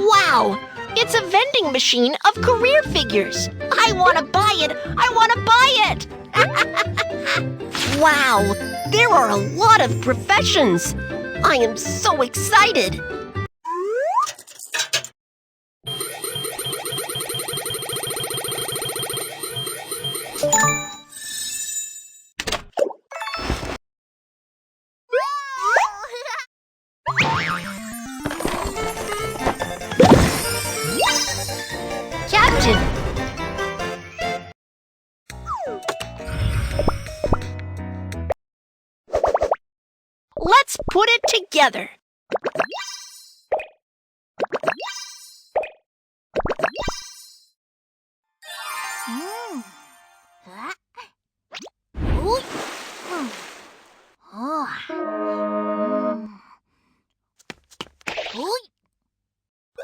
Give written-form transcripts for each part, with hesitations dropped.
Wow! It's a vending machine of career figures. I want to buy it! I want to buy it! Wow! There are a lot of professions. I am so excited. Captain! Let's put it together.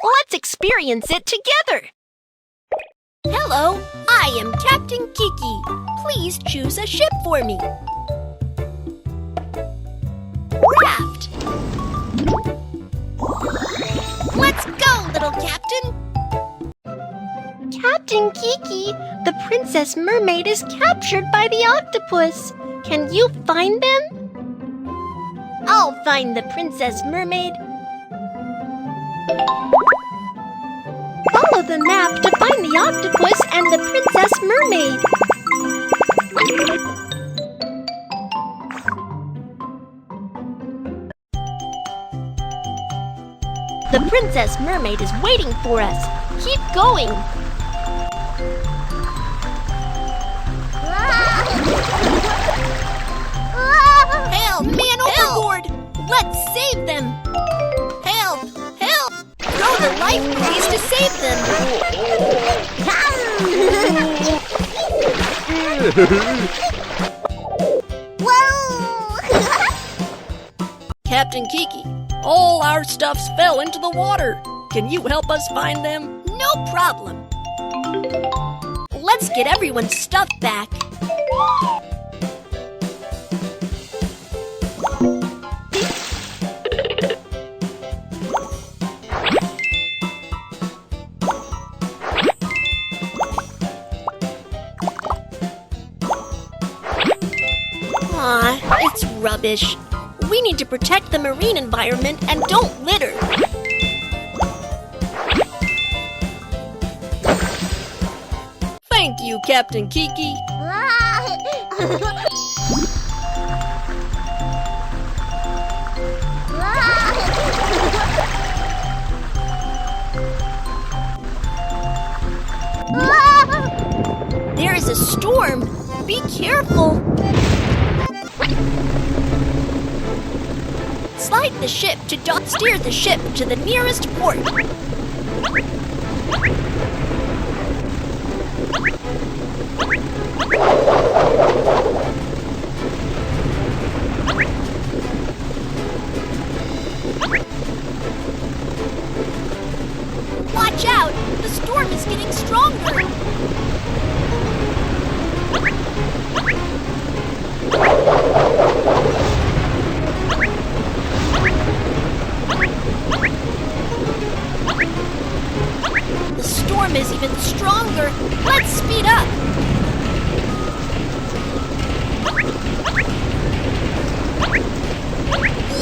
Let's experience it together. Hello, I am Captain Kiki. Please choose a ship for me. Raft. Let's go, little captain. Captain Kiki, the Princess Mermaid is captured by the octopus. Can you find them? I'll find the Princess Mermaid. Follow the map to find the octopus and the Princess Mermaid. The Princess Mermaid is waiting for us. Keep going. Help! Man overboard! Let's save them! Help! Help! Throw the life buoys to save them! Captain Kiki, all our stuffs fell into the water. Can you help us find them? No problem. Let's get everyone's stuff back. Aw, it's rubbish. We need to protect the marine environment and don't litter. Thank you, Captain Kiki. There is a storm. Be careful. Slide the ship to steer the ship to the nearest port. Watch out! The storm is getting stronger. The storm is even stronger. Let's speed up.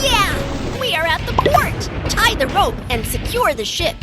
Yeah! We are at the port. Tie the rope and secure the ship.